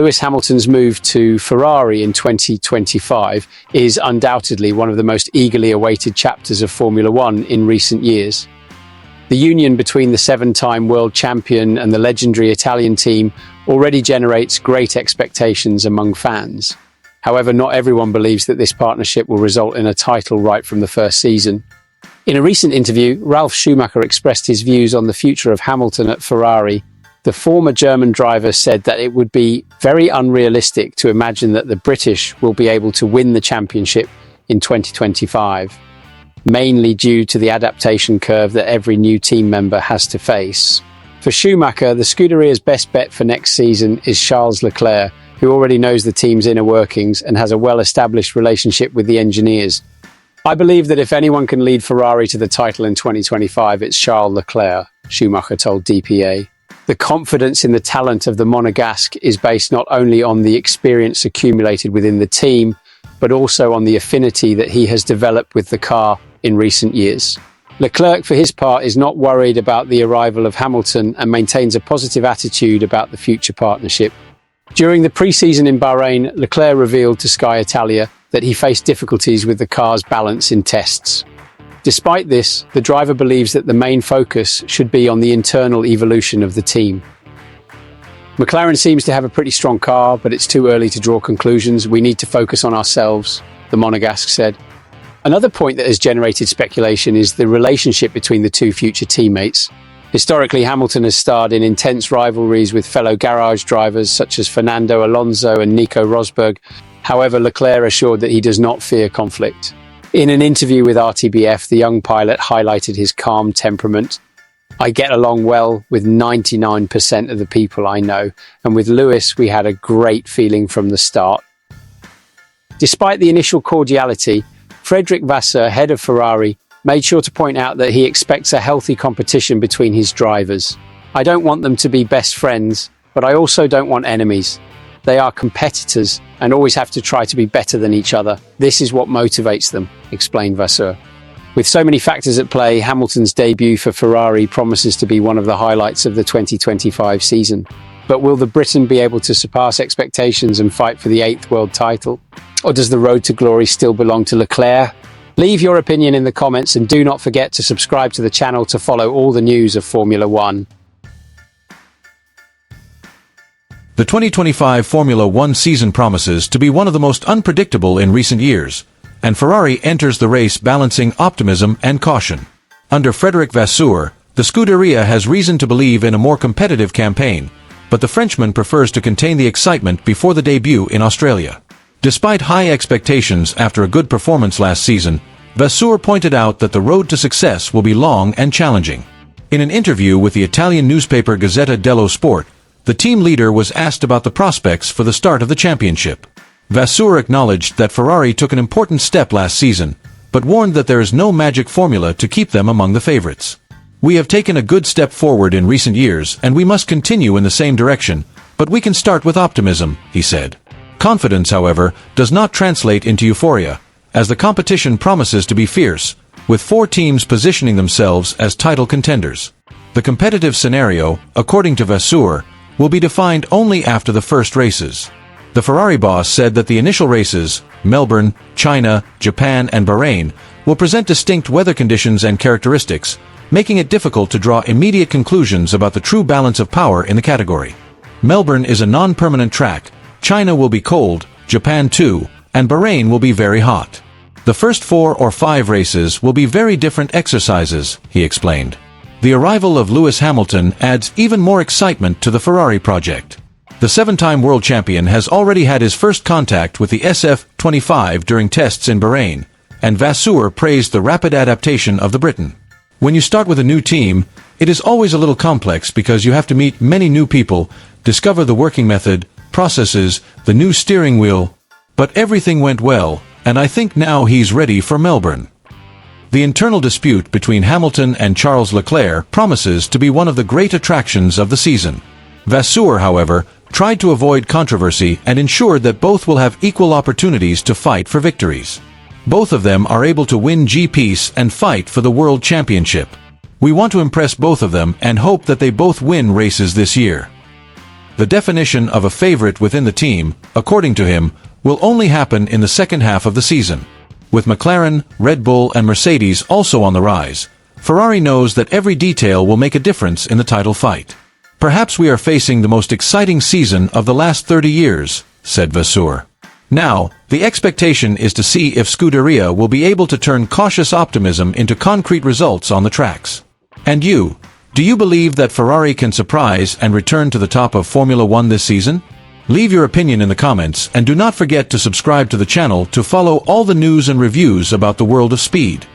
Lewis Hamilton's move to Ferrari in 2025 is undoubtedly one of the most eagerly awaited chapters of Formula One in recent years. The union between the seven-time world champion and the legendary Italian team already generates great expectations among fans. However, not everyone believes that this partnership will result in a title right from the first season. In a recent interview, Ralf Schumacher expressed his views on the future of Hamilton at Ferrari. The former German driver said that it would be very unrealistic to imagine that the British will be able to win the championship in 2025, mainly due to the adaptation curve that every new team member has to face. For Schumacher, the Scuderia's best bet for next season is Charles Leclerc, who already knows the team's inner workings and has a well-established relationship with the engineers. "I believe that if anyone can lead Ferrari to the title in 2025, it's Charles Leclerc," Schumacher told DPA. The confidence in the talent of the Monegasque is based not only on the experience accumulated within the team, but also on the affinity that he has developed with the car in recent years. Leclerc, for his part, is not worried about the arrival of Hamilton and maintains a positive attitude about the future partnership. During the pre-season in Bahrain, Leclerc revealed to Sky Italia that he faced difficulties with the car's balance in tests. Despite this, the driver believes that the main focus should be on the internal evolution of the team. "McLaren seems to have a pretty strong car, but it's too early to draw conclusions. We need to focus on ourselves," the Monegasque said. Another point that has generated speculation is the relationship between the two future teammates. Historically, Hamilton has starred in intense rivalries with fellow garage drivers such as Fernando Alonso and Nico Rosberg. However, Leclerc assured that he does not fear conflict. In an interview with RTBF, the young pilot highlighted his calm temperament. "I get along well with 99% of the people I know, and with Lewis we had a great feeling from the start." Despite the initial cordiality, Frederic Vasseur, head of Ferrari, made sure to point out that he expects a healthy competition between his drivers. "I don't want them to be best friends, but I also don't want enemies. They are competitors and always have to try to be better than each other. This is what motivates them," explained Vasseur. With so many factors at play, Hamilton's debut for Ferrari promises to be one of the highlights of the 2025 season. But will the Briton be able to surpass expectations and fight for the 8th world title? Or does the road to glory still belong to Leclerc? Leave your opinion in the comments and do not forget to subscribe to the channel to follow all the news of Formula One. The 2025 Formula One season promises to be one of the most unpredictable in recent years, and Ferrari enters the race balancing optimism and caution. Under Frederic Vasseur, the Scuderia has reason to believe in a more competitive campaign, but the Frenchman prefers to contain the excitement before the debut in Australia. Despite high expectations after a good performance last season, Vasseur pointed out that the road to success will be long and challenging. In an interview with the Italian newspaper Gazzetta dello Sport, the team leader was asked about the prospects for the start of the championship. Vasseur acknowledged that Ferrari took an important step last season, but warned that there is no magic formula to keep them among the favorites. "We have taken a good step forward in recent years and we must continue in the same direction, but we can start with optimism," he said. Confidence, however, does not translate into euphoria, as the competition promises to be fierce, with 4 teams positioning themselves as title contenders. The competitive scenario, according to Vasseur, will be defined only after the first races. The Ferrari boss said that the initial races, Melbourne, China, Japan and Bahrain, will present distinct weather conditions and characteristics, making it difficult to draw immediate conclusions about the true balance of power in the category. Melbourne is a non-permanent track, China will be cold, Japan too, and Bahrain will be very hot. The first 4 or 5 races will be very different exercises, he explained. The arrival of Lewis Hamilton adds even more excitement to the Ferrari project. The 7-time world champion has already had his first contact with the SF25 during tests in Bahrain, and Vasseur praised the rapid adaptation of the Briton. "When you start with a new team, it is always a little complex because you have to meet many new people, discover the working method, processes, the new steering wheel. But everything went well, and I think now he's ready for Melbourne." The internal dispute between Hamilton and Charles Leclerc promises to be one of the great attractions of the season. Vasseur, however, tried to avoid controversy and ensured that both will have equal opportunities to fight for victories. Both of them are able to win GPs and fight for the World Championship. "We want to impress both of them and hope that they both win races this year." the definition of a favorite within the team, according to him, will only happen in the second half of the season. With McLaren, Red Bull and Mercedes also on the rise, Ferrari knows that every detail will make a difference in the title fight. "Perhaps we are facing the most exciting season of the last 30 years, said Vasseur. Now, the expectation is to see if Scuderia will be able to turn cautious optimism into concrete results on the tracks. And you, do you believe that Ferrari can surprise and return to the top of Formula One this season? Leave your opinion in the comments and do not forget to subscribe to the channel to follow all the news and reviews about the world of speed.